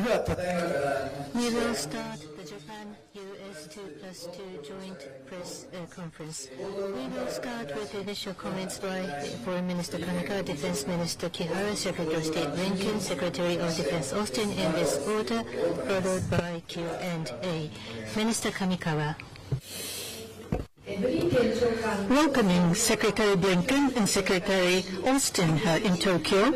We will start the Japan-U.S. 2+2 joint press conference. We will start with the initial comments by Foreign Minister Kamikawa, Defense Minister Kihara, Secretary of State Blinken, Secretary of Defense Austin, in this order, followed by Q&A. Minister Kamikawa. Welcoming Secretary Blinken and Secretary Austin in Tokyo,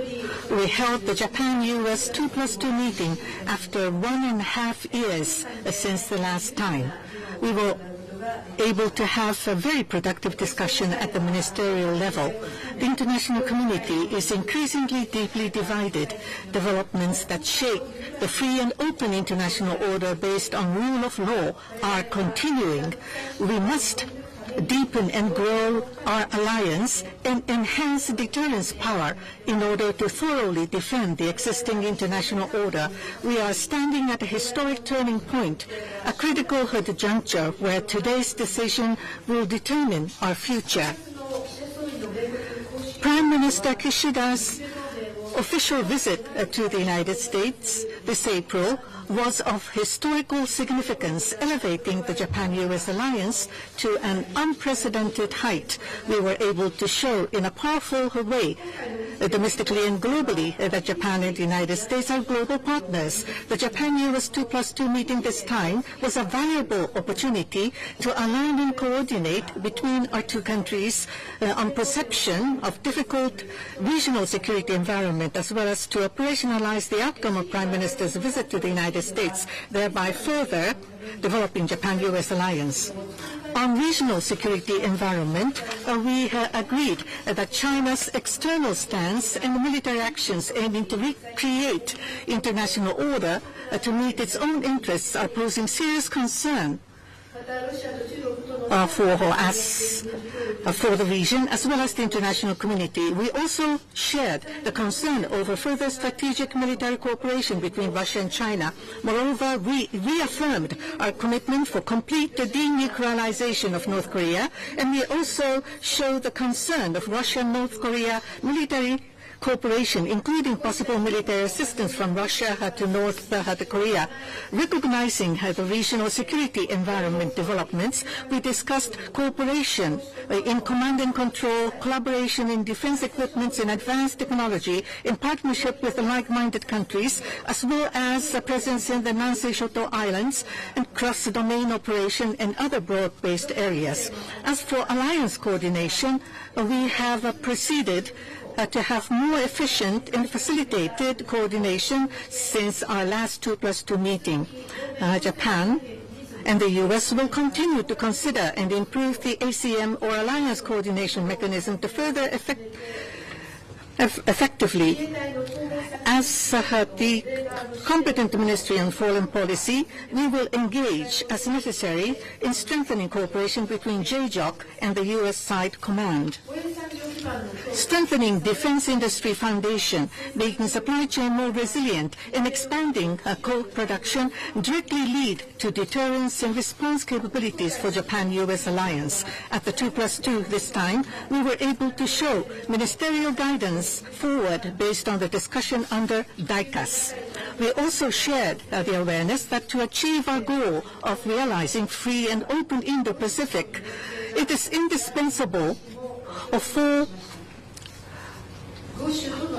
we held the Japan-U.S. 2+2 meeting after 1.5 years since the last time. We were able to have a very productive discussion at the ministerial level. The international community is increasingly deeply divided. Developments that shake the free and open international order based on rule of law are continuing. We must deepen and grow our alliance and enhance deterrence power in order to thoroughly defend the existing international order. We are standing at a historic turning point, a critical juncture where today's decision will determine our future. Prime Minister Kishida's official visit to the United States this April was of historical significance, elevating the Japan-U.S. alliance to an unprecedented height. We were able to show in a powerful way, domestically and globally, that Japan and the United States are global partners. The Japan-U.S. 2+2 meeting this time was a valuable opportunity to align and coordinate between our two countries on perception of difficult regional security environment, as well as to operationalize the outcome of Prime Minister's visit to the United States, thereby further developing Japan-U.S. alliance. On regional security environment, we agreed that China's external stance and military actions aiming to recreate international order to meet its own interests are posing serious concern for the region as well as the international community. We also shared the concern over further strategic military cooperation between Russia and China. Moreover, we reaffirmed our commitment for complete denuclearization of North Korea, and we also showed the concern of Russia and North Korea military cooperation, including possible military assistance from Russia to North Korea. Recognizing the regional security environment developments, we discussed cooperation in command and control, collaboration in defense equipments and advanced technology in partnership with the like-minded countries, as well as a presence in the Nansei-Shoto Islands and cross-domain operation and other broad-based areas. As for alliance coordination, we have proceeded to have more efficient and facilitated coordination since our last 2+2 meeting. Japan and the U.S. will continue to consider and improve the ACM or alliance coordination mechanism to further effectively. As the competent Ministry on Foreign Policy, we will engage as necessary in strengthening cooperation between JJOC and the U.S. side command. Strengthening defense industry foundation, making supply chain more resilient, and expanding co-production directly lead to deterrence and response capabilities for Japan-U.S. alliance. At the 2+2 this time, we were able to show ministerial guidance forward based on the discussion under DICAS. We also shared the awareness that to achieve our goal of realizing free and open Indo-Pacific, it is indispensable for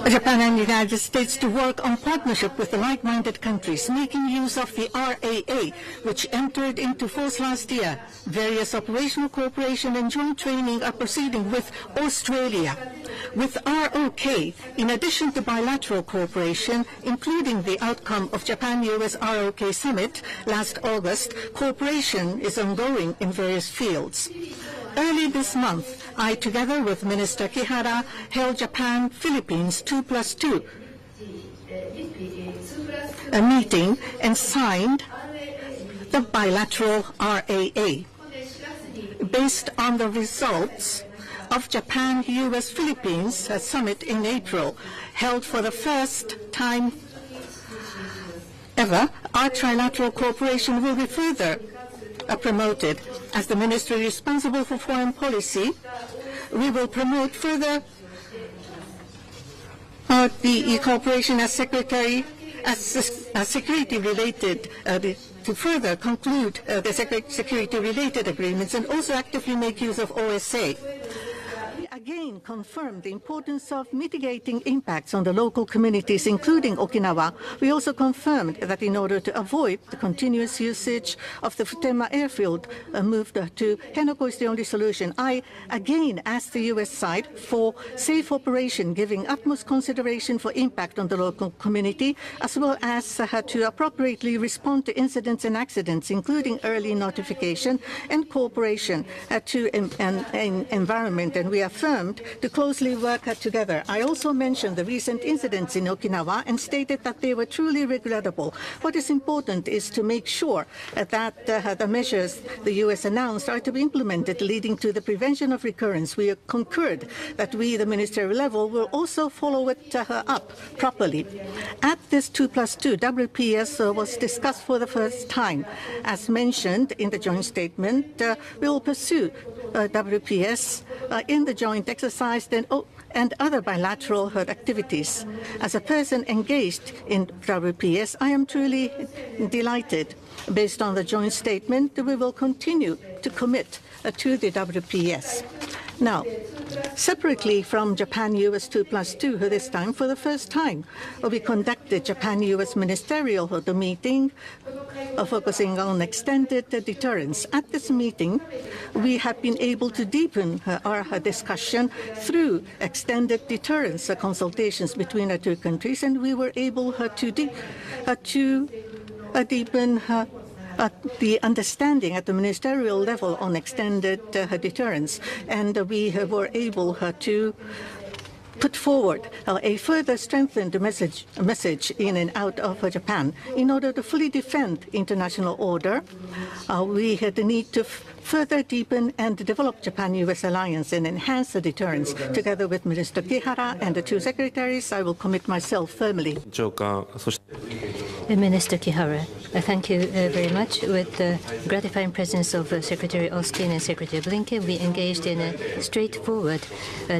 Japan and the United States to work on partnership with the like-minded countries, making use of the RAA, which entered into force last year. Various operational cooperation and joint training are proceeding with Australia. With ROK, in addition to bilateral cooperation, including the outcome of Japan-U.S. ROK summit last August, cooperation is ongoing in various fields. Early this month, I, together with Minister Kihara, held Japan-Philippines 2+2 a meeting and signed the bilateral RAA. Based on the results of Japan-U.S.-Philippines summit in April, held for the first time ever, our trilateral cooperation will be further promoted. As the ministry responsible for foreign policy, we will promote further the cooperation as Secretary security-related to further conclude the security-related agreements and also actively make use of U.S.A. We again confirmed the importance of mitigating impacts on the local communities, including Okinawa. We also confirmed that in order to avoid the continuous usage of the Futenma airfield moved to Henoko is the only solution. I again asked the U.S. side for safe operation, giving utmost consideration for impact on the local community, as well as to appropriately respond to incidents and accidents, including early notification and cooperation to an environment. And we affirmed to closely work together. I also mentioned the recent incidents in Okinawa and stated that they were truly regrettable. What is important is to make sure that the measures the U.S. announced are to be implemented, leading to the prevention of recurrence. We concurred that we, the ministerial level, will also follow it up properly. At this 2+2, WPS was discussed for the first time. As mentioned in the joint statement, we will pursue WPS in the joint exercise and other bilateral activities. As a person engaged in WPS, I am truly delighted. Based on the joint statement, we will continue to commit to the WPS. Now, separately from Japan-U.S. 2+2, this time, for the first time, we conducted Japan-U.S. ministerial meeting focusing on extended deterrence. At this meeting, we have been able to deepen our discussion through extended deterrence consultations between the two countries, and we were able to deepen the understanding at the ministerial level on extended deterrence, and we were able to put forward a further strengthened message in and out of Japan. In order to fully defend international order, we had the need to further deepen and develop Japan-U.S. alliance and enhance the deterrence. Together with Minister Kihara and the two secretaries, I will commit myself firmly. Minister Kihara, thank you very much. With the gratifying presence of Secretary Austin and Secretary Blinken, we engaged in a straightforward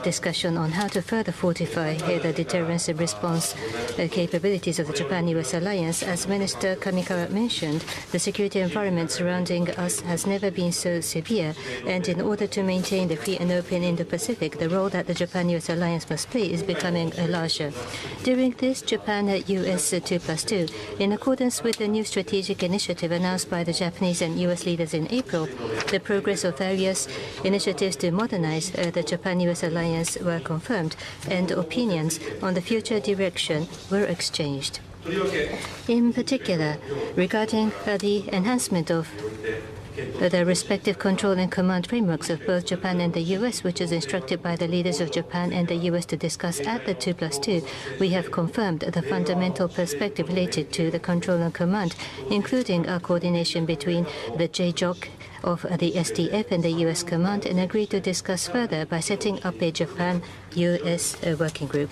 discussion on how to further fortify the deterrence and response capabilities of the Japan-U.S. alliance. As Minister Kamikawa mentioned, the security environment surrounding us has never been so severe, and in order to maintain the free and open Indo-Pacific, the role that the Japan-U.S. alliance must play is becoming larger. During this Japan-U.S. 2+2, in accordance with the new strategic initiative announced by the Japanese and U.S. leaders in April, the progress of various initiatives to modernize the Japan-U.S. alliance were confirmed, and opinions on the future direction were exchanged. In particular, regarding the enhancement of the respective control and command frameworks of both Japan and the U.S., which is instructed by the leaders of Japan and the U.S. to discuss at the 2+2, we have confirmed the fundamental perspective related to the control and command, including a coordination between the JJOC of the SDF and the U.S. command, and agreed to discuss further by setting up a Japan-U.S. working group.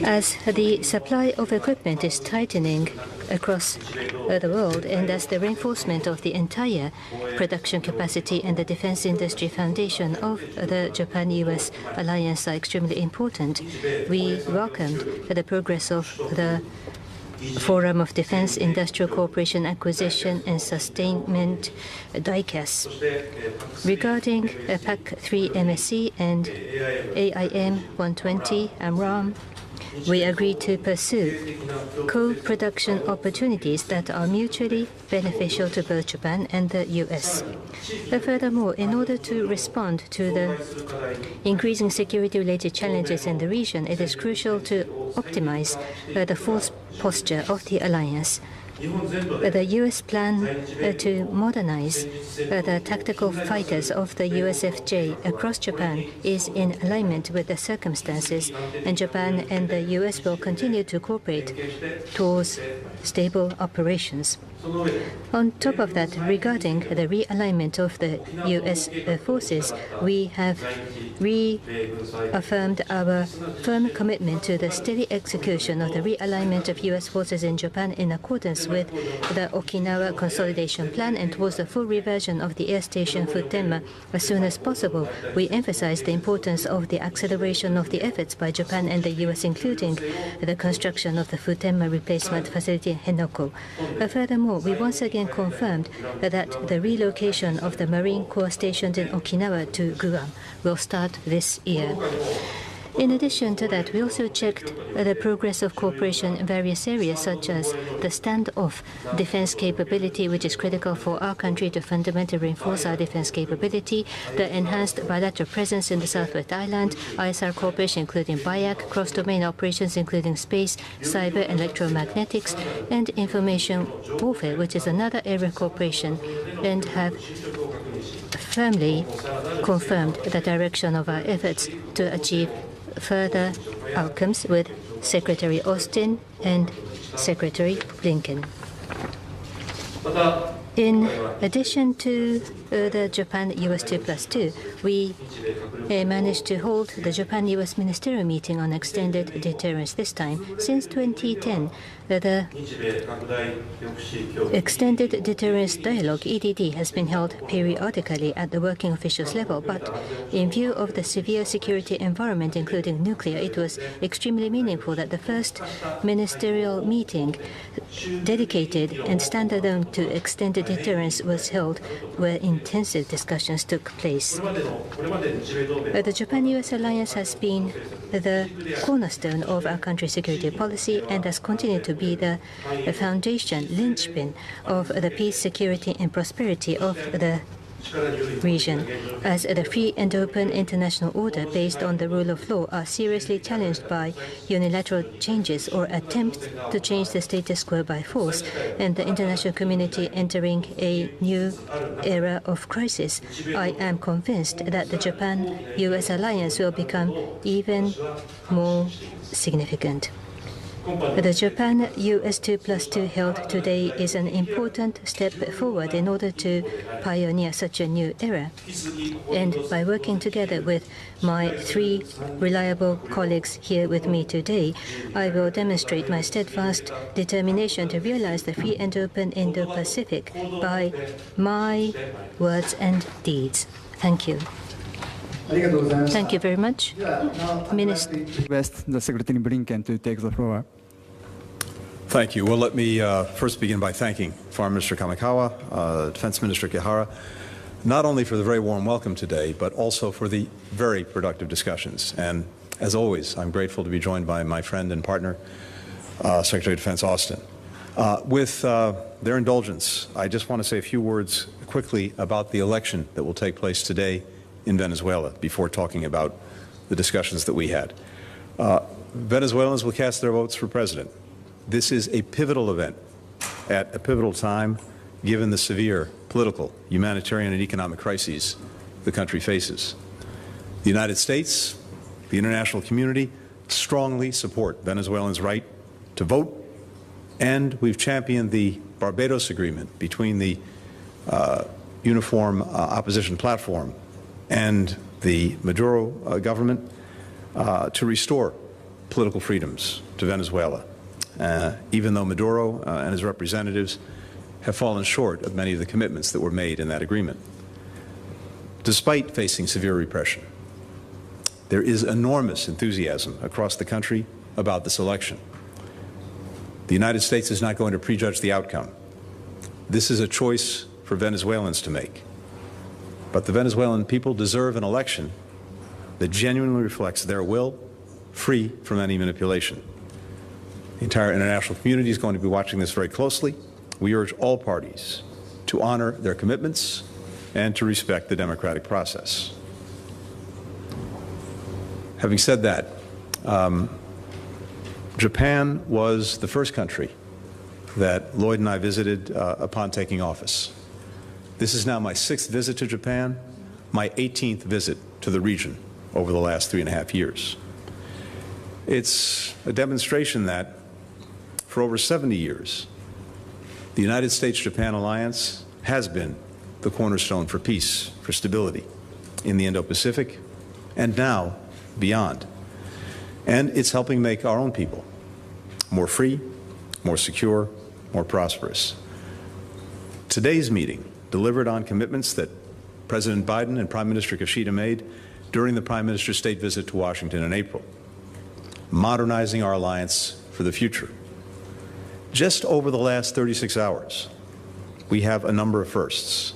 As the supply of equipment is tightening across the world, and as the reinforcement of the entire production capacity and the defense industry foundation of the Japan-U.S. alliance are extremely important, we welcomed the progress of the Forum of Defense Industrial Cooperation Acquisition and Sustainment DICAS. Regarding PAC-3 MSC and AIM 120 AMRAAM, we agreed to pursue co-production opportunities that are mutually beneficial to both Japan and the U.S. Furthermore, in order to respond to the increasing security-related challenges in the region, it is crucial to optimize the force posture of the alliance. The U.S. plan to modernize the tactical fighters of the USFJ across Japan is in alignment with the circumstances, and Japan and the U.S. will continue to cooperate towards stable operations. On top of that, regarding the realignment of the U.S. forces, we have reaffirmed our firm commitment to the steady execution of the realignment of U.S. forces in Japan in accordance with the Okinawa Consolidation Plan and towards the full reversion of the air station Futenma as soon as possible. We emphasize the importance of the acceleration of the efforts by Japan and the U.S., including the construction of the Futenma replacement facility in Henoko. Furthermore, we once again confirmed that the relocation of the Marine Corps stationed in Okinawa to Guam will start this year. In addition to that, we also checked the progress of cooperation in various areas, such as the standoff defense capability, which is critical for our country to fundamentally reinforce our defense capability, the enhanced bilateral presence in the Southwest Island, ISR cooperation including BIAC, cross-domain operations including space, cyber, electromagnetics, and information warfare, which is another area of cooperation, and have firmly confirmed the direction of our efforts to achieve further outcomes with Secretary Austin and Secretary Blinken. In addition to the Japan-US 2+2, we managed to hold the Japan-US Ministerial Meeting on Extended Deterrence this time. Since 2010, the Extended Deterrence Dialogue, EDD, has been held periodically at the working officials level, but in view of the severe security environment, including nuclear, it was extremely meaningful that the first ministerial meeting dedicated and standalone to extended deterrence was held, where intensive discussions took place. The Japan-US alliance has been the cornerstone of our country's security policy and has continued to be the foundation, linchpin of the peace, security, and prosperity of the region, as the free and open international order based on the rule of law are seriously challenged by unilateral changes or attempts to change the status quo by force, and the international community entering a new era of crisis. I am convinced that the Japan-US alliance will become even more significant. The Japan-US 2+2 held today is an important step forward in order to pioneer such a new era. And by working together with my three reliable colleagues here with me today, I will demonstrate my steadfast determination to realize the free and open Indo-Pacific by my words and deeds. Thank you. Thank you very much. Minister. Request the Secretary Blinken to take the floor. Thank you. Well, let me first begin by thanking Foreign Minister Kamikawa, Defense Minister Kihara, not only for the very warm welcome today, but also for the very productive discussions. And as always, I'm grateful to be joined by my friend and partner, Secretary of Defense Austin. With their indulgence, I just want to say a few words quickly about the election that will take place today in Venezuela before talking about the discussions that we had. Venezuelans will cast their votes for president. This is a pivotal event at a pivotal time, given the severe political, humanitarian, and economic crises the country faces. The United States, the international community, strongly support Venezuelans' right to vote, and we've championed the Barbados Agreement between the Uniform Opposition Platform and the Maduro government to restore political freedoms to Venezuela, even though Maduro and his representatives have fallen short of many of the commitments that were made in that agreement. Despite facing severe repression, there is enormous enthusiasm across the country about this election. The United States is not going to prejudge the outcome. This is a choice for Venezuelans to make. But the Venezuelan people deserve an election that genuinely reflects their will, free from any manipulation. The entire international community is going to be watching this very closely. We urge all parties to honor their commitments and to respect the democratic process. Having said that, Japan was the first country that Lloyd and I visited upon taking office. This is now my 6th visit to Japan, my 18th visit to the region over the last 3.5 years. It's a demonstration that for over 70 years, The United States-Japan alliance has been the cornerstone for peace, for stability in the Indo-Pacific, and now beyond. And it's helping make our own people more free, more secure, more prosperous. Today's meeting delivered on commitments that President Biden and Prime Minister Kishida made during the Prime Minister's state visit to Washington in April, modernizing our alliance for the future. Just over the last 36 hours, we have a number of firsts,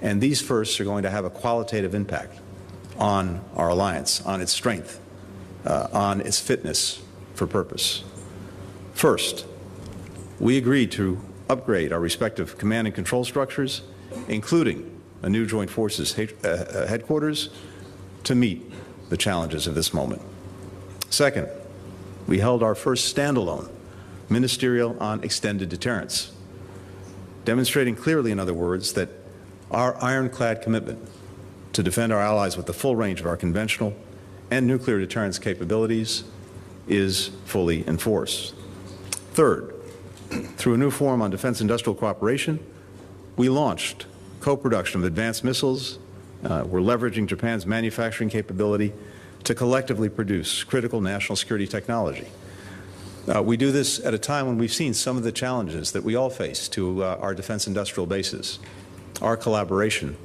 and these firsts are going to have a qualitative impact on our alliance, on its strength, on its fitness for purpose. First, we agreed to upgrade our respective command and control structures, including a new Joint Forces headquarters, to meet the challenges of this moment. Second, we held our first standalone ministerial on extended deterrence, demonstrating clearly, in other words, that our ironclad commitment to defend our allies with the full range of our conventional and nuclear deterrence capabilities is fully in force. Third, through a new forum on defense industrial cooperation, we launched co-production of advanced missiles. We're leveraging Japan's manufacturing capability to collectively produce critical national security technology. We do this at a time when we've seen some of the challenges that we all face to our defense industrial bases. Our collaboration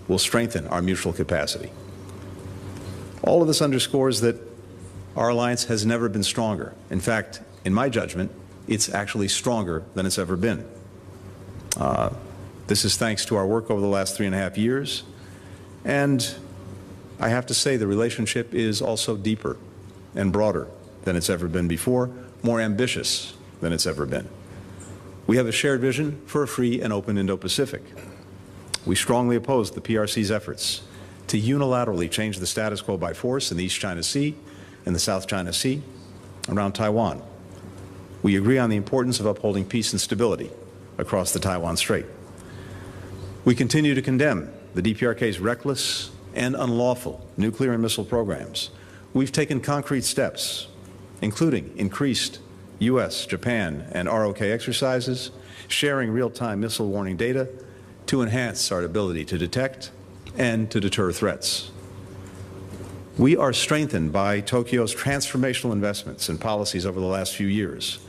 will strengthen our mutual capacity. All of this underscores that our alliance has never been stronger. In fact, in my judgment, it's actually stronger than it's ever been. This is thanks to our work over the last 3.5 years, and I have to say the relationship is also deeper and broader than it's ever been before, more ambitious than it's ever been. We have a shared vision for a free and open Indo-Pacific. We strongly oppose the PRC's efforts to unilaterally change the status quo by force in the East China Sea and the South China Sea around Taiwan. We agree on the importance of upholding peace and stability across the Taiwan Strait. We continue to condemn the DPRK's reckless and unlawful nuclear and missile programs. We've taken concrete steps, including increased U.S., Japan, and ROK exercises, sharing real-time missile warning data to enhance our ability to detect and to deter threats. We are strengthened by Tokyo's transformational investments and policies over the last few years,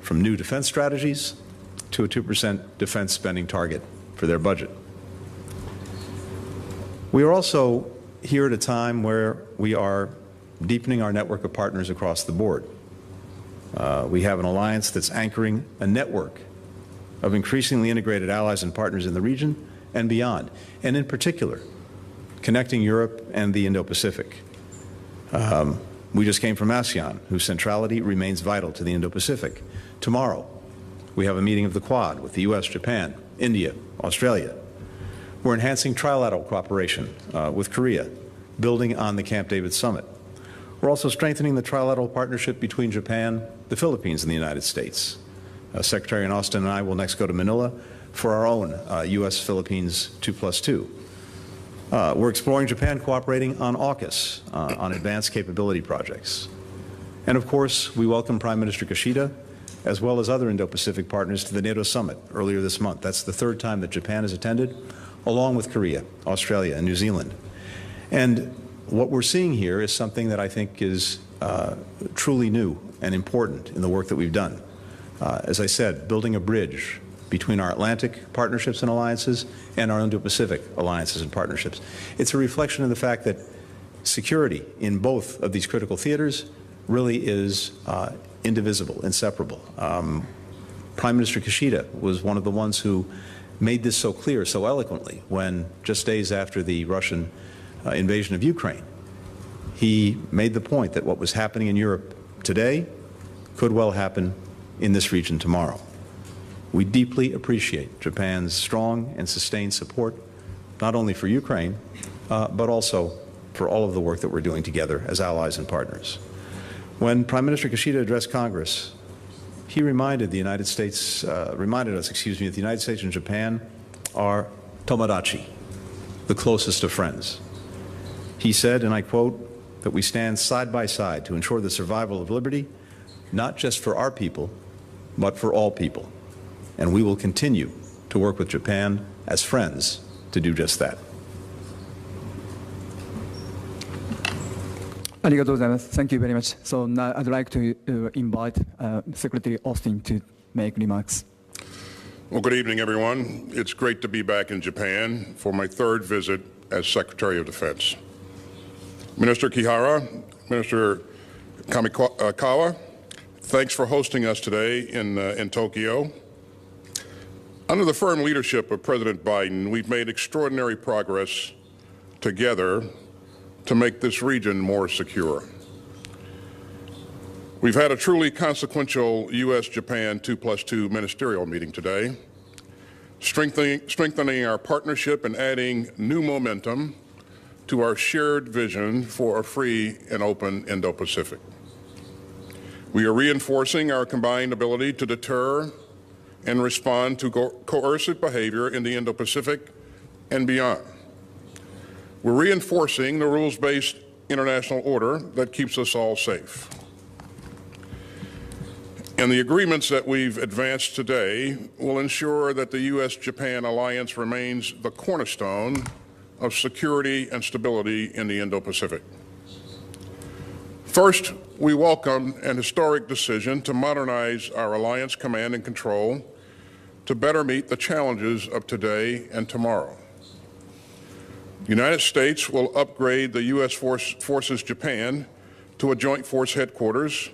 from new defense strategies to a 2% defense spending target for their budget. We are also here at a time where we are deepening our network of partners across the board. We have an alliance that's anchoring a network of increasingly integrated allies and partners in the region and beyond, and in particular, connecting Europe and the Indo-Pacific. We just came from ASEAN, whose centrality remains vital to the Indo-Pacific. Tomorrow, we have a meeting of the Quad with the U.S., Japan, India, Australia. We're enhancing trilateral cooperation with Korea, building on the Camp David Summit. We're also strengthening the trilateral partnership between Japan, the Philippines, and the United States. Secretary Austin and I will next go to Manila for our own U.S.-Philippines 2+2. We're exploring Japan cooperating on AUKUS, on advanced capability projects. And of course, we welcome Prime Minister Kishida, as well as other Indo-Pacific partners, to the NATO summit earlier this month. That's the third time that Japan has attended, along with Korea, Australia, and New Zealand. And what we're seeing here is something that I think is truly new and important in the work that we've done. As I said, building a bridge between our Atlantic partnerships and alliances and our Indo-Pacific alliances and partnerships. It's a reflection of the fact that security in both of these critical theaters really is indivisible, inseparable. Prime Minister Kishida was one of the ones who made this so clear, so eloquently, when just days after the Russian invasion of Ukraine, he made the point that what was happening in Europe today could well happen in this region tomorrow. We deeply appreciate Japan's strong and sustained support, not only for Ukraine, but also for all of the work that we're doing together as allies and partners. When Prime Minister Kishida addressed Congress, he reminded the United States, reminded us, that the United States and Japan are tomodachi, the closest of friends. He said, and I quote, that we stand side by side to ensure the survival of liberty, not just for our people, but for all people. and we will continue to work with Japan as friends to do just that. ありがとうございます。Thank you very much. So now I'd like to invite Secretary Austin to make remarks. Well, good evening, everyone. It's great to be back in Japan for my third visit as Secretary of Defense. Minister Kihara, Minister Kamikawa, thanks for hosting us today in Tokyo. Under the firm leadership of President Biden, we've made extraordinary progress together to make this region more secure. We've had a truly consequential U.S.-Japan 2+2 ministerial meeting today, strengthening our partnership and adding new momentum to our shared vision for a free and open Indo-Pacific. We are reinforcing our combined ability to deter and respond to coercive behavior in the Indo-Pacific and beyond. We're reinforcing the rules-based international order that keeps us all safe. And the agreements that we've advanced today will ensure that the U.S.-Japan alliance remains the cornerstone of security and stability in the Indo-Pacific. First, we welcome an historic decision to modernize our alliance command and control to better meet the challenges of today and tomorrow. The United States will upgrade the U.S. Forces Japan to a joint force headquarters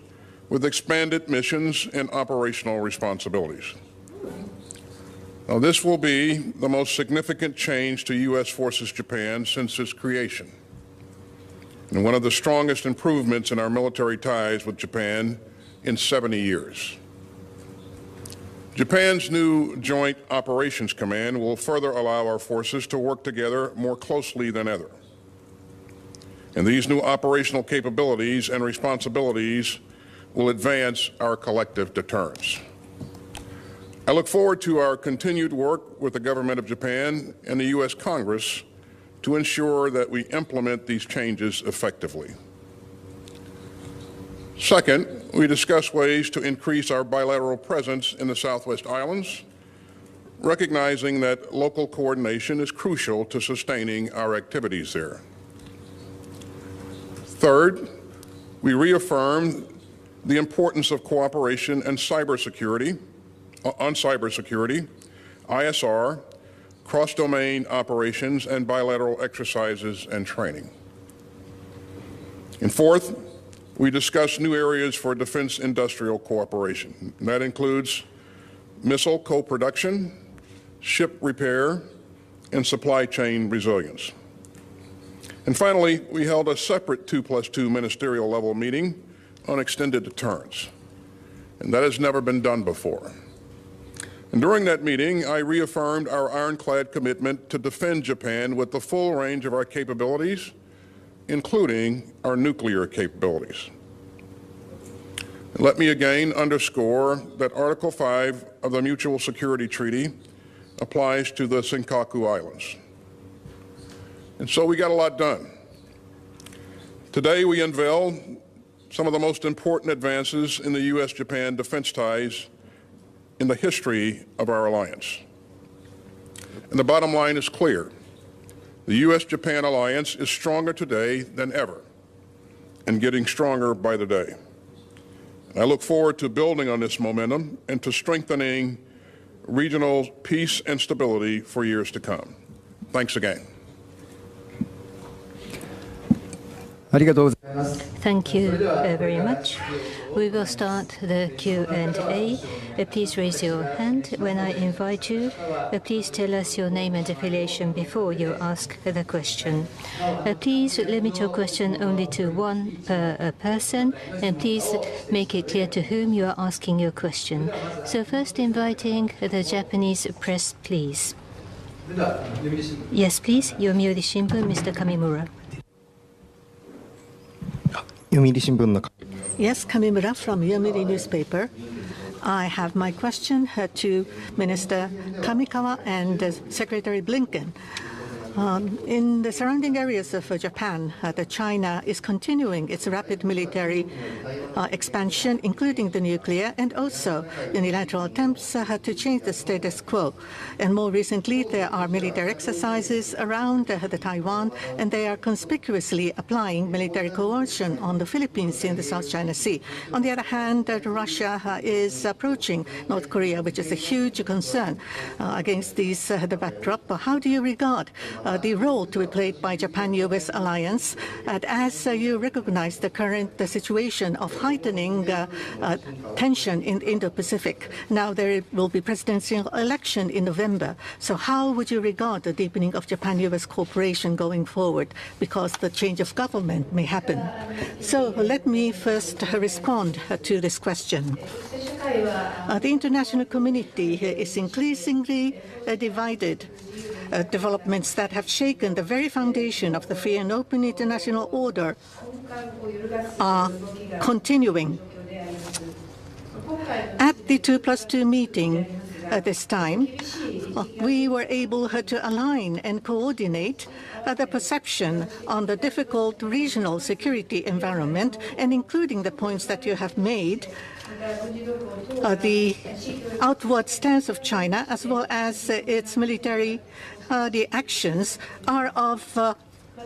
with expanded missions and operational responsibilities. Now, this will be the most significant change to U.S. Forces Japan since its creation, and one of the strongest improvements in our military ties with Japan in 70 years. Japan's new Joint Operations Command will further allow our forces to work together more closely than ever. And these new operational capabilities and responsibilities will advance our collective deterrence. I look forward to our continued work with the government of Japan and the U.S. Congress to ensure that we implement these changes effectively. Second, we discuss ways to increase our bilateral presence in the Southwest Islands, recognizing that local coordination is crucial to sustaining our activities there. Third, we reaffirm the importance of cooperation and cybersecurity, ISR, cross-domain operations, and bilateral exercises and training. And fourth, we discuss new areas for defense industrial cooperation. And that includes missile co-production, ship repair, and supply chain resilience. And finally, we held a separate 2+2 ministerial level meeting on extended deterrence. And that has never been done before. And during that meeting, I reaffirmed our ironclad commitment to defend Japan with the full range of our capabilities, including our nuclear capabilities. And let me again underscore that Article 5 of the Mutual Security Treaty applies to the Senkaku Islands. And so we got a lot done. Today we unveil some of the most important advances in the U.S.-Japan defense ties in the history of our alliance. And the bottom line is clear. The U.S.-Japan alliance is stronger today than ever and getting stronger by the day. And I look forward to building on this momentum and to strengthening regional peace and stability for years to come. Thanks again. Thank you very much. We will start the Q&A. Please raise your hand when I invite you. Please tell us your name and affiliation before you ask the question. Please limit your question only to one per person, and please make it clear to whom you are asking your question. So first inviting the Japanese press, please. Yes, please. Yomiuri Shimbun, Mr. Kamimura. Yes, Kamimura from Yomiuri newspaper. I have my question to Minister Kamikawa and Secretary Blinken. In the surrounding areas of Japan, China is continuing its rapid military expansion, including the nuclear, and also unilateral attempts to change the status quo. And more recently, there are military exercises around the Taiwan, and they are conspicuously applying military coercion on the Philippines in the South China Sea. On the other hand, Russia is approaching North Korea, which is a huge concern. Against the backdrop, how do you regard the role to be played by Japan-U.S. alliance as you recognize the current situation of heightening tension in the Indo-Pacific? Now there will be presidential election in November. So how would you regard the deepening of Japan-U.S. cooperation going forward, because the change of government may happen? So let me first respond to this question. The international community is increasingly divided. Developments that have shaken the very foundation of the free and open international order are continuing. At the 2+2 meeting this time, we were able to align and coordinate the perception on the difficult regional security environment, and including the points that you have made, the outward stance of China as well as its military the actions are of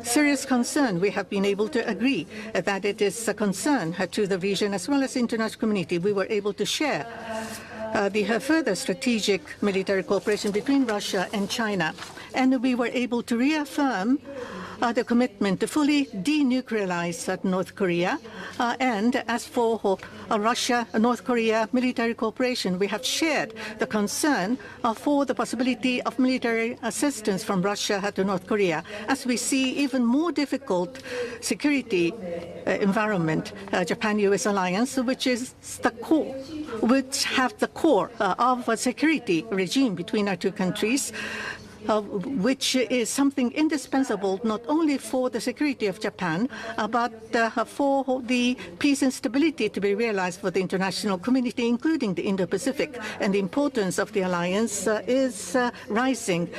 serious concern. We have been able to agree that it is a concern to the region as well as the international community. We were able to share the further strategic military cooperation between Russia and China, and we were able to reaffirm the commitment to fully denuclearize North Korea. And as for Russia-North Korea military cooperation, we have shared the concern for the possibility of military assistance from Russia to North Korea, as we see even more difficult security environment, Japan-U.S. alliance, which is the core, which have the core of a security regime between our two countries, which is something indispensable not only for the security of Japan, but for the peace and stability to be realized for the international community, including the Indo-Pacific. And the importance of the alliance is rising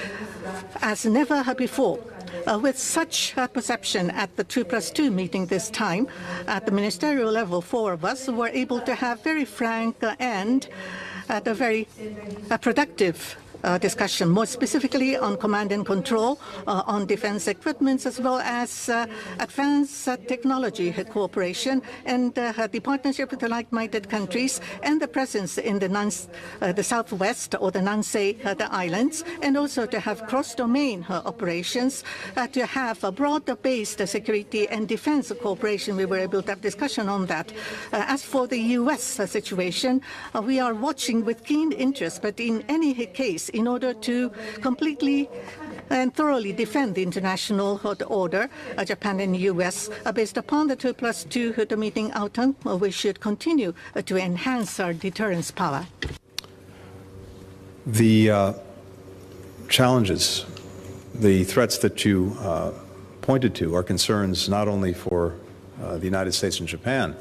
as never before. With such perception at the 2+2 meeting this time, at the ministerial level, 4 of us were able to have very frank and a very productive discussion, more specifically on command and control, on defense equipments, as well as advanced technology cooperation, and the partnership with the like-minded countries, and the presence in the southwest or the Nansei islands, and also to have cross-domain operations, to have a broad-based security and defense cooperation. We were able to have discussion on that. As for the U.S. situation, we are watching with keen interest, but in any case, in order to completely and thoroughly defend the international order, Japan and U.S., based upon the 2+2 meeting outcome, we should continue to enhance our deterrence power. The challenges, the threats that you pointed to are concerns not only for the United States and Japan,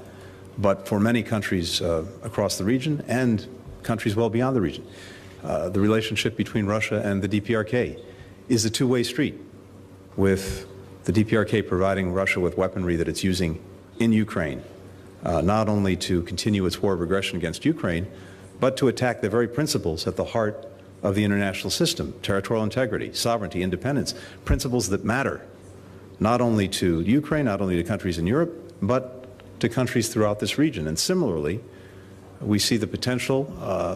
but for many countries across the region and countries well beyond the region. The relationship between Russia and the DPRK is a two-way street, with the DPRK providing Russia with weaponry that it's using in Ukraine, not only to continue its war of aggression against Ukraine, but to attack the very principles at the heart of the international system: territorial integrity, sovereignty, independence, principles that matter not only to Ukraine, not only to countries in Europe, but to countries throughout this region. And similarly, we see the potential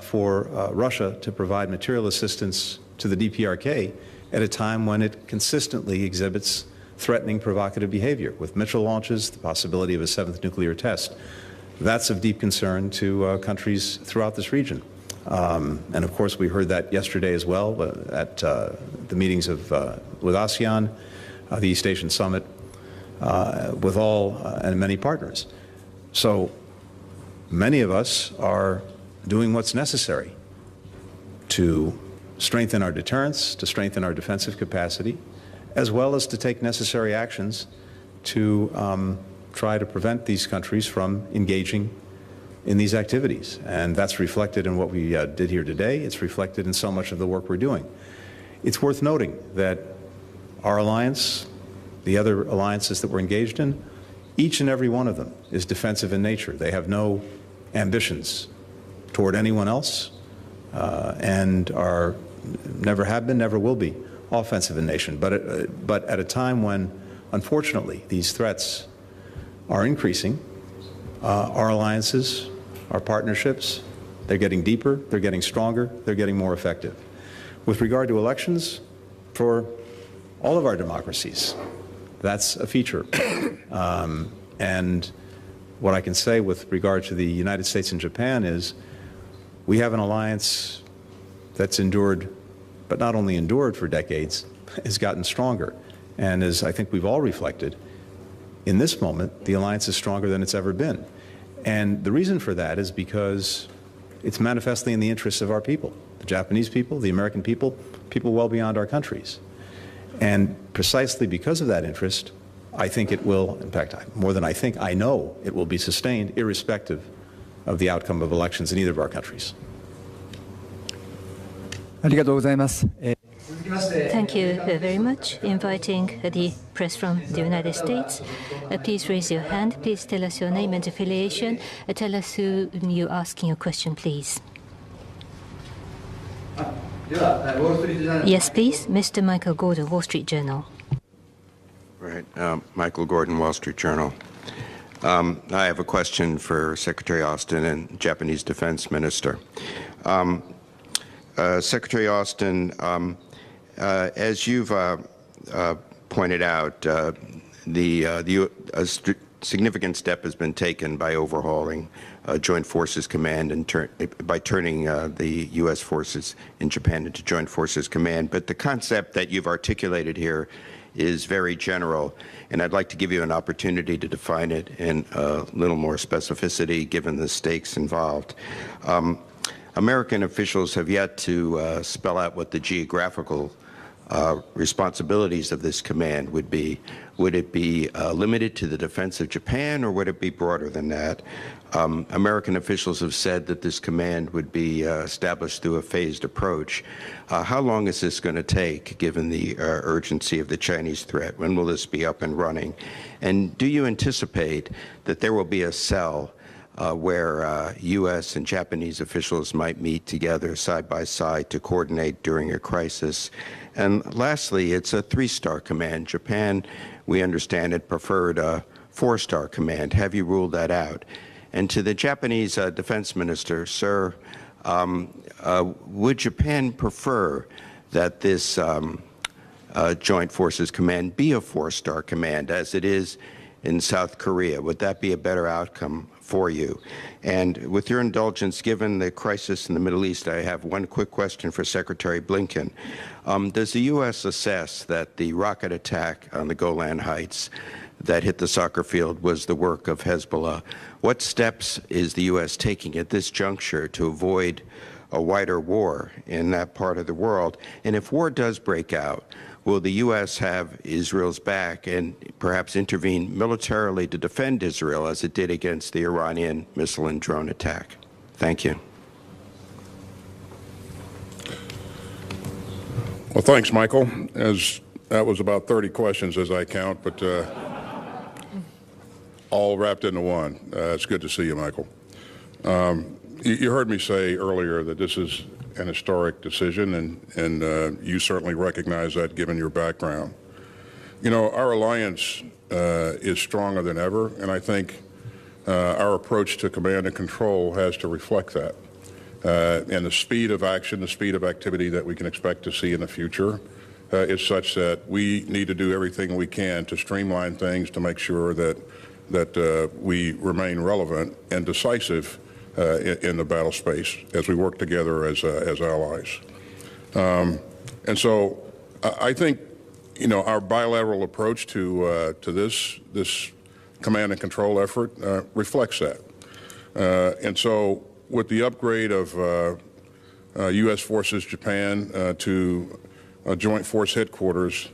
for Russia to provide material assistance to the DPRK at a time when it consistently exhibits threatening, provocative behavior, with missile launches, the possibility of a 7th nuclear test. That's of deep concern to countries throughout this region. And of course, we heard that yesterday as well at the meetings with ASEAN, the East Asian Summit, with all and many partners. So many of us are doing what's necessary to strengthen our deterrence, to strengthen our defensive capacity, as well as to take necessary actions to try to prevent these countries from engaging in these activities. And that's reflected in what we did here today. It's reflected in so much of the work we're doing. It's worth noting that our alliance, the other alliances that we're engaged in, each and every one of them is defensive in nature. They have no ambitions toward anyone else and are never have been, never will be offensive in nature. But at a time when, unfortunately, these threats are increasing, our alliances, our partnerships, they're getting deeper, they're getting stronger, they're getting more effective. With regard to elections, for all of our democracies, that's a feature. And what I can say with regard to the United States and Japan is we have an alliance that's endured, but not only endured for decades, has gotten stronger. And as I think we've all reflected, in this moment, the alliance is stronger than it's ever been. And the reason for that is because it's manifestly in the interests of our people, the Japanese people, the American people, people well beyond our countries. And precisely because of that interest, I think it will, in fact, more than I think, I know it will be sustained irrespective of the outcome of elections in either of our countries. Thank you very much. Inviting the press from the United States. Please raise your hand. Please tell us your name and affiliation. Tell us who you're asking your question, please. Yes, please. Mr. Michael Gordon, Wall Street Journal. Right. Michael Gordon, Wall Street Journal. I have a question for Secretary Austin and Japanese Defense Minister. Secretary Austin, as you've pointed out, a significant step has been taken by overhauling Joint Forces Command and by turning the U.S. forces in Japan into Joint Forces Command. But the concept that you've articulated here is very general, and I'd like to give you an opportunity to define it in a little more specificity given the stakes involved. American officials have yet to spell out what the geographical responsibilities of this command would be. Would it be limited to the defense of Japan, or would it be broader than that? American officials have said that this command would be established through a phased approach. How long is this going to take, given the urgency of the Chinese threat? When will this be up and running? And do you anticipate that there will be a cell where U.S. and Japanese officials might meet together side by side to coordinate during a crisis? And lastly, it's a 3-star command. Japan, we understand it, preferred a 4-star command. Have you ruled that out? And to the Japanese defense minister, sir, would Japan prefer that this Joint Forces Command be a 4-star command, as it is in South Korea? Would that be a better outcome for you? And with your indulgence, given the crisis in the Middle East, I have one quick question for Secretary Blinken. Does the U.S. assess that the rocket attack on the Golan Heights that hit the soccer field was the work of Hezbollah? What steps is the U.S. taking at this juncture to avoid a wider war in that part of the world? And if war does break out, will the U.S. have Israel's back and perhaps intervene militarily to defend Israel as it did against the Iranian missile and drone attack? Thank you. Well, thanks, Michael. As that was about 30 questions as I count, but all wrapped into one. It's good to see you, Michael. You heard me say earlier that this is an historic decision, and you certainly recognize that given your background. You know, our alliance is stronger than ever, and I think our approach to command and control has to reflect that. And the speed of action, the speed of activity that we can expect to see in the future is such that we need to do everything we can to streamline things to make sure that we remain relevant and decisive in the battle space as we work together as allies. And so I think, you know, our bilateral approach to this command and control effort reflects that. And so with the upgrade of U.S. Forces Japan to Joint Force Headquarters,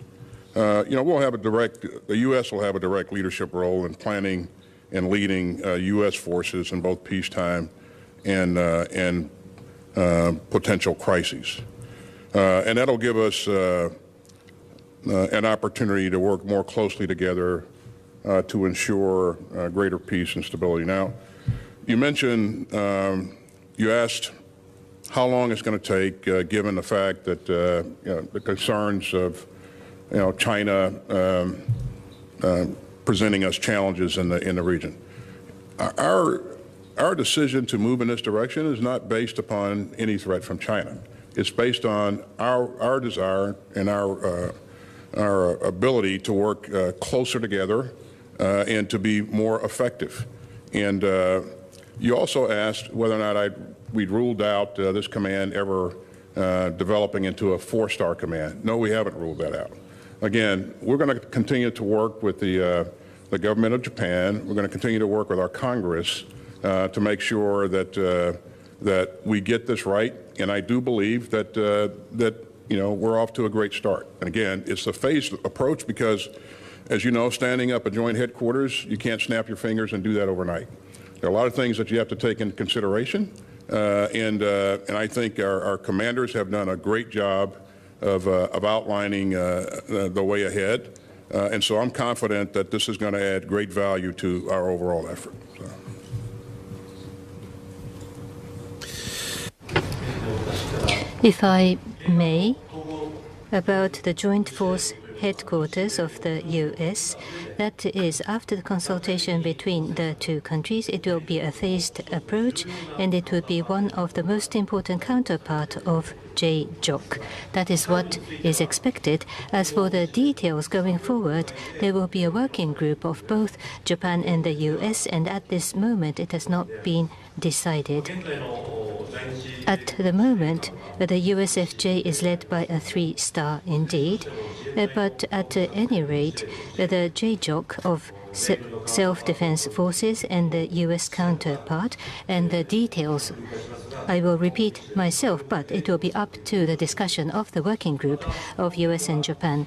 you know, the U.S. will have a direct leadership role in planning and leading U.S. forces in both peacetime and potential crises. And that'll give us an opportunity to work more closely together to ensure greater peace and stability. Now, you mentioned, you asked how long it's going to take, given the fact that the concerns of China presenting us challenges in the region. Our decision to move in this direction is not based upon any threat from China. It's based on our desire and our ability to work closer together and to be more effective. And you also asked whether or not we'd ruled out this command ever developing into a 4-star command. No, we haven't ruled that out. Again, we're going to continue to work with the government of Japan. We're going to continue to work with our Congress to make sure that we get this right. And I do believe that we're off to a great start. And again, it's a phased approach because, as you know, standing up a joint headquarters, you can't snap your fingers and do that overnight. There are a lot of things that you have to take into consideration, and I think our commanders have done a great job of outlining the way ahead. And so I'm confident that this is going to add great value to our overall effort. So. If I may, about the Joint Force Headquarters of the U.S., that is, after the consultation between the two countries, it will be a phased approach, and it will be one of the most important counterpart of JJOC. That is what is expected. As for the details going forward, there will be a working group of both Japan and the U.S., and at this moment it has not been decided. At the moment, the USFJ is led by a 3-star indeed, but at any rate, the JJOC of self-defense forces and the U.S. counterpart, and the details, I will repeat myself, but it will be up to the discussion of the working group of U.S. and Japan.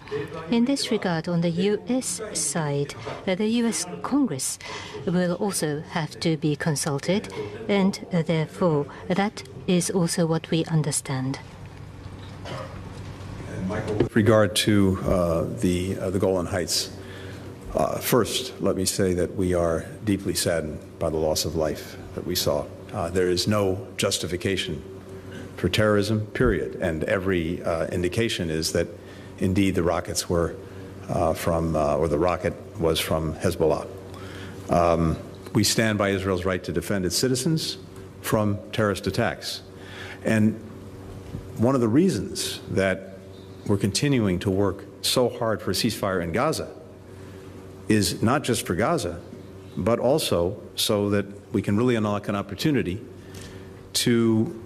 In this regard, on the U.S. side, the U.S. Congress will also have to be consulted, and therefore that is also what we understand. With regard to the Golan Heights, first, let me say that we are deeply saddened by the loss of life that we saw. There is no justification for terrorism, period. And every indication is that, indeed, the rockets were or the rocket was from Hezbollah. We stand by Israel's right to defend its citizens from terrorist attacks. And one of the reasons that we're continuing to work so hard for a ceasefire in Gaza is not just for Gaza, but also so that we can really unlock an opportunity to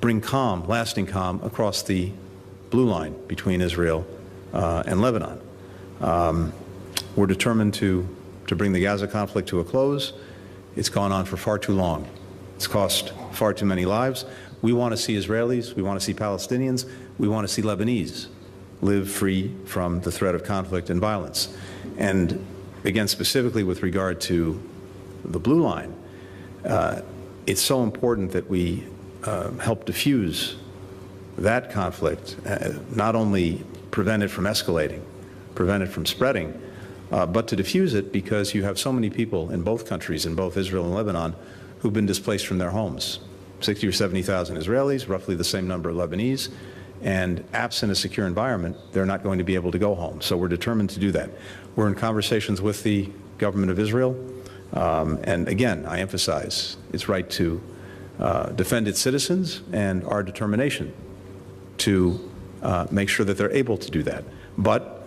bring calm, lasting calm, across the blue line between Israel and Lebanon. We're determined to bring the Gaza conflict to a close. It's gone on for far too long. It's cost far too many lives. We want to see Israelis, we want to see Palestinians, we want to see Lebanese live free from the threat of conflict and violence. And again, specifically with regard to the blue line, it's so important that we help diffuse that conflict, not only prevent it from escalating, prevent it from spreading, but to diffuse it because you have so many people in both countries, in both Israel and Lebanon, who've been displaced from their homes. 60 or 70,000 Israelis, roughly the same number of Lebanese, and absent a secure environment, they're not going to be able to go home. So we're determined to do that. We're in conversations with the government of Israel, and again, I emphasize its right to defend its citizens and our determination to make sure that they're able to do that. But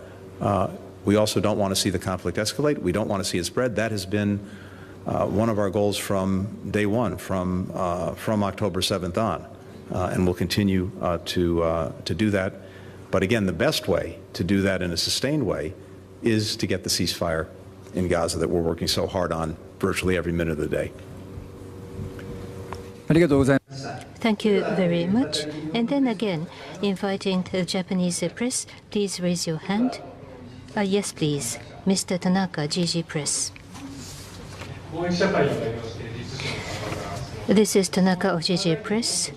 we also don't want to see the conflict escalate. We don't want to see it spread. That has been one of our goals from day one, from October 7th on, and we'll continue to do that. But again, the best way to do that in a sustained way is to get the ceasefire in Gaza that we're working so hard on virtually every minute of the day. Thank you very much. And then again, inviting the Japanese press, please raise your hand. Yes, please. Mr. Tanaka, GG Press. This is Tanaka of GG Press.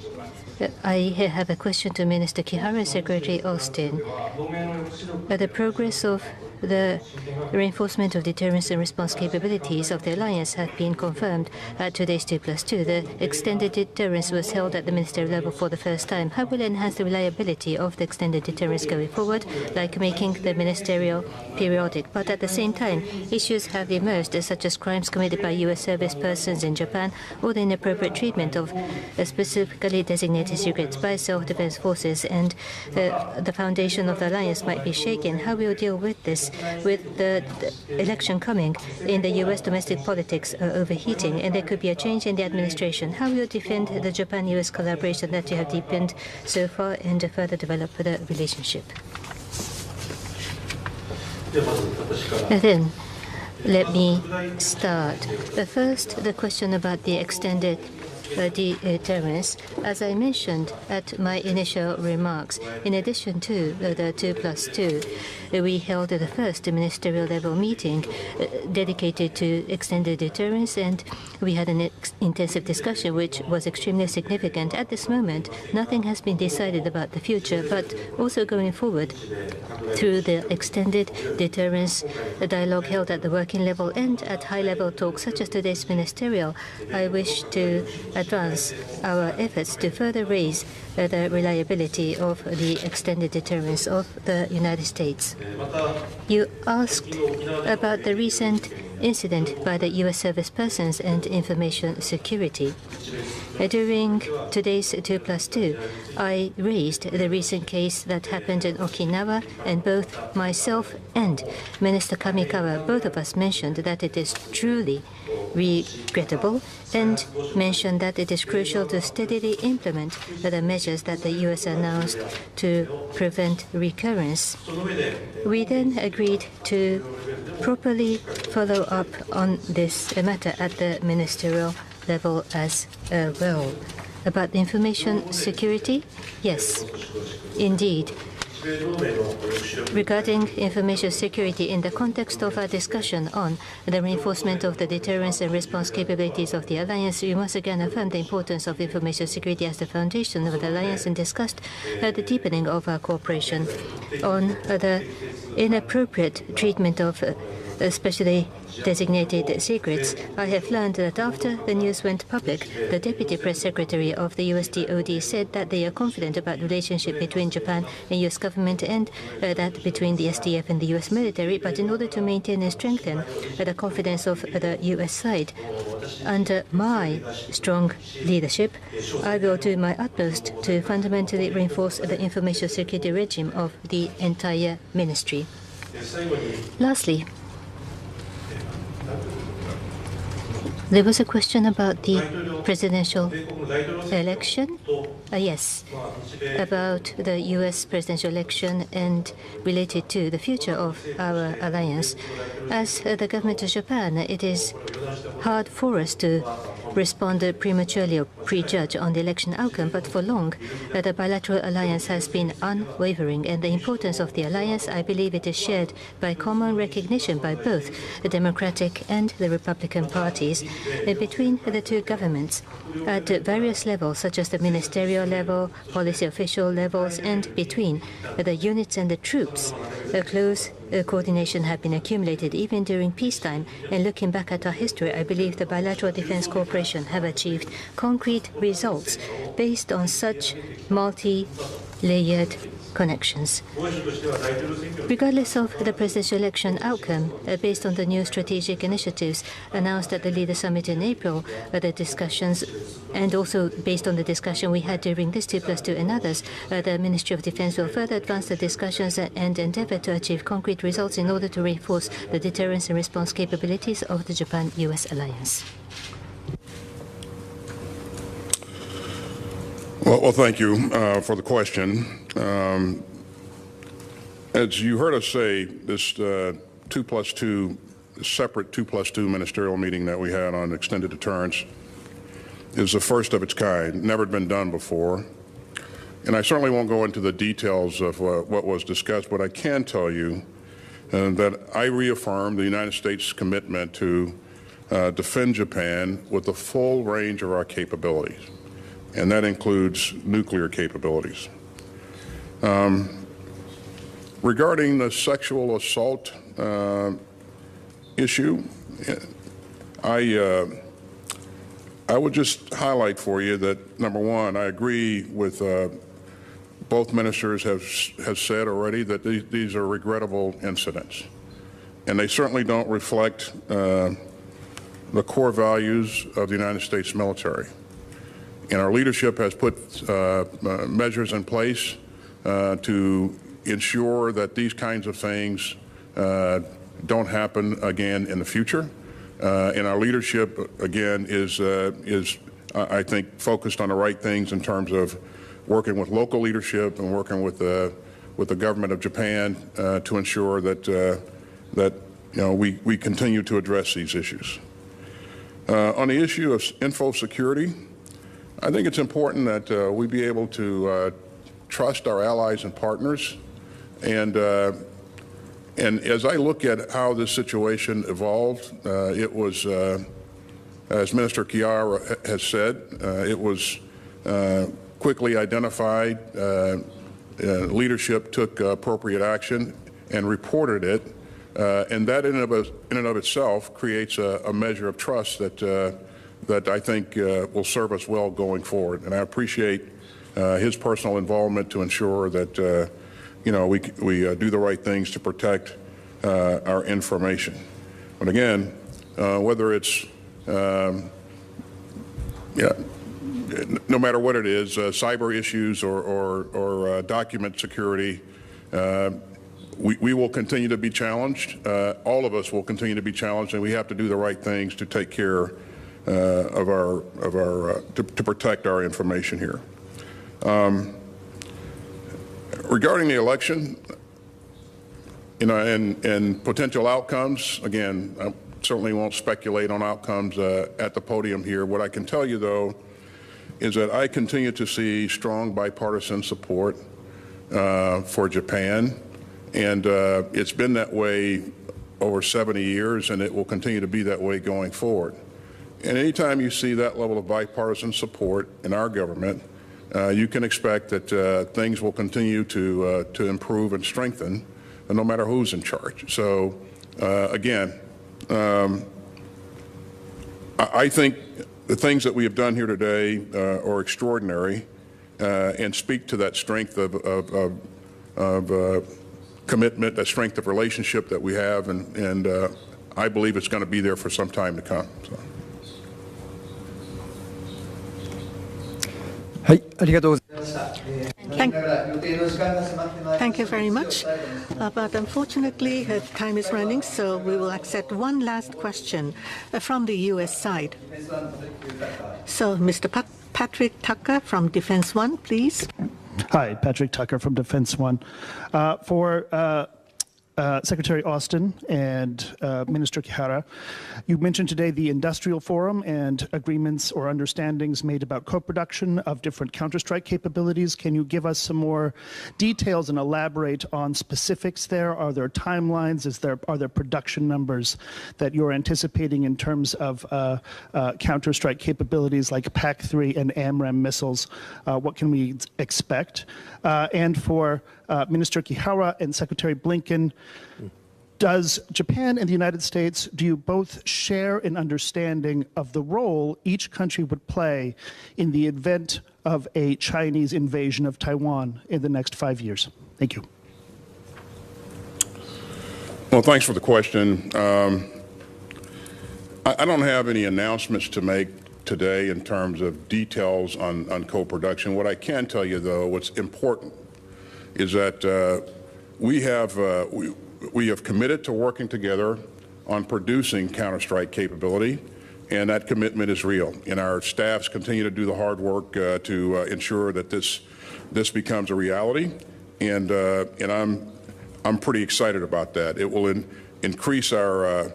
I have a question to Minister Kihara, Secretary Austin. The progress of the reinforcement of deterrence and response capabilities of the alliance have been confirmed at today's 2+2. The extended deterrence was held at the ministerial level for the first time. How will it enhance the reliability of the extended deterrence going forward, like making the ministerial periodic? But at the same time, issues have emerged, such as crimes committed by U.S. service persons in Japan or the inappropriate treatment of specifically designated secrets by self-defense forces, and the foundation of the alliance might be shaken. How will you deal with this, with the election coming in the U.S. domestic politics overheating, and there could be a change in the administration? How will you defend the Japan-U.S. collaboration that you have deepened so far and further develop the relationship? Then, let me start. First, the question about the extended deterrence. As I mentioned at my initial remarks, in addition to the 2+2, we held the first ministerial level meeting dedicated to extended deterrence, and we had an intensive discussion which was extremely significant. At this moment, nothing has been decided about the future, but also going forward through the extended deterrence dialogue held at the working level and at high-level talks such as today's ministerial, I wish to advance our efforts to further raise the reliability of the extended deterrence of the United States. You asked about the recent incident by the U.S. service persons and information security. During today's 2+2, I raised the recent case that happened in Okinawa, and both myself and Minister Kamikawa, both of us mentioned that it is truly regrettable and mentioned that it is crucial to steadily implement the measures that the U.S. announced to prevent recurrence. We then agreed to properly follow up on this matter at the ministerial level as well. About the information security? Yes, indeed. Regarding information security, in the context of our discussion on the reinforcement of the deterrence and response capabilities of the alliance, we once again affirmed the importance of information security as the foundation of the alliance and discussed the deepening of our cooperation on the inappropriate treatment of especially designated secrets. I have learned that after the news went public, the Deputy Press Secretary of the U.S. DoD said that they are confident about the relationship between Japan and U.S. government and that between the SDF and the U.S. military. But in order to maintain and strengthen the confidence of the U.S. side, under my strong leadership, I will do my utmost to fundamentally reinforce the information security regime of the entire ministry. Lastly, there was a question about the presidential election. Yes, about the U.S. presidential election and related to the future of our alliance. As the government of Japan, it is hard for us to respond prematurely or prejudge on the election outcome, but for long, the bilateral alliance has been unwavering, and the importance of the alliance, I believe it is shared by common recognition by both the Democratic and the Republican parties. Between the two governments, at various levels, such as the ministerial level, policy official levels, and between the units and the troops, a close coordination have been accumulated even during peacetime. And looking back at our history, I believe the bilateral defense cooperation have achieved concrete results based on such multi-layered connections. Regardless of the presidential election outcome, based on the new strategic initiatives announced at the Leader Summit in April, the discussions, and also based on the discussion we had during this 2+2 and others, the Ministry of Defense will further advance the discussions and endeavor to achieve concrete results in order to reinforce the deterrence and response capabilities of the Japan-U.S. alliance. Well, thank you for the question. As you heard us say, this 2+2, separate 2+2 ministerial meeting that we had on extended deterrence is the first of its kind, never been done before. And I certainly won't go into the details of what was discussed, but I can tell you that I reaffirm the United States' commitment to defend Japan with the full range of our capabilities. and that includes nuclear capabilities. Regarding the sexual assault issue, I would just highlight for you that, number one, I agree with both ministers have said already that these are regrettable incidents, and they certainly don't reflect the core values of the United States military. And our leadership has put measures in place to ensure that these kinds of things don't happen again in the future. And our leadership, again, is I think, focused on the right things in terms of working with local leadership and working with the government of Japan to ensure that we continue to address these issues. On the issue of info security, I think it's important that we be able to trust our allies and partners. And as I look at how this situation evolved, it was, as Minister Kihara has said, it was quickly identified, leadership took appropriate action and reported it, and that in and of itself creates a measure of trust that I think will serve us well going forward. And I appreciate his personal involvement to ensure that we do the right things to protect our information. But again, whether it's no matter what it is, cyber issues or document security, we will continue to be challenged. All of us will continue to be challenged, and we have to do the right things to take care to protect our information here. Regarding the election, and potential outcomes, again, I certainly won't speculate on outcomes at the podium here. What I can tell you, though, is that I continue to see strong bipartisan support for Japan, and it's been that way over 70 years, and it will continue to be that way going forward. And anytime you see that level of bipartisan support in our government, you can expect that things will continue to improve and strengthen, no matter who's in charge. So, again, I think the things that we have done here today are extraordinary and speak to that strength of commitment, that strength of relationship that we have, and I believe it's going to be there for some time to come. So. Thank you very much. But unfortunately, time is running, so we will accept one last question from the U.S. side. So, Mr. Patrick Tucker from Defense One, please. Hi, Patrick Tucker from Defense One. For Secretary Austin and Minister Kihara, you mentioned today the industrial forum and agreements or understandings made about co-production of different counter-strike capabilities. Can you give us some more details and elaborate on specifics there? Are there timelines? Are there production numbers that you're anticipating in terms of counter-strike capabilities like PAC-3 and AMRAAM missiles? What can we expect? And for Minister Kihara and Secretary Blinken, does Japan and the United States, do you both share an understanding of the role each country would play in the event of a Chinese invasion of Taiwan in the next 5 years? Thank you. Well, thanks for the question. I don't have any announcements to make today in terms of details on co-production. What I can tell you, though, what's important is that we have committed to working together on producing counter-strike capability, and that commitment is real. And our staffs continue to do the hard work to ensure that this becomes a reality. And I'm pretty excited about that. It will increase our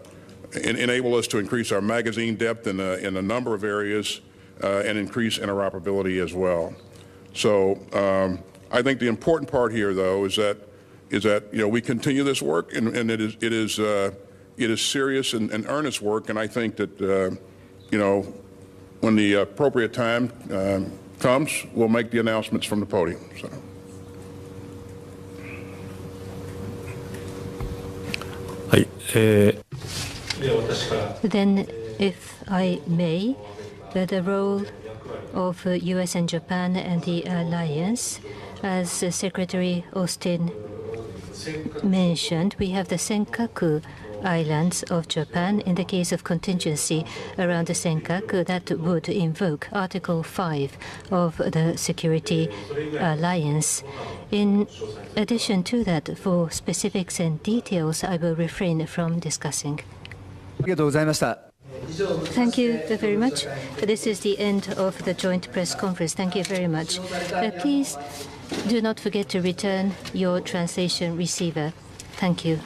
enable us to increase our magazine depth in a number of areas and increase interoperability as well. So I think the important part here, though, is that we continue this work, and it is serious and earnest work. And I think that when the appropriate time comes, we'll make the announcements from the podium. So. Then, if I may, the role of U.S. and Japan and the alliance, as Secretary Austin mentioned, we have the Senkaku Islands of Japan. In the case of contingency around the Senkaku, that would invoke Article 5 of the Security Alliance. In addition to that, for specifics and details, I will refrain from discussing. Thank you very much. This is the end of the joint press conference. Thank you very much. Please do not forget to return your translation receiver. Thank you.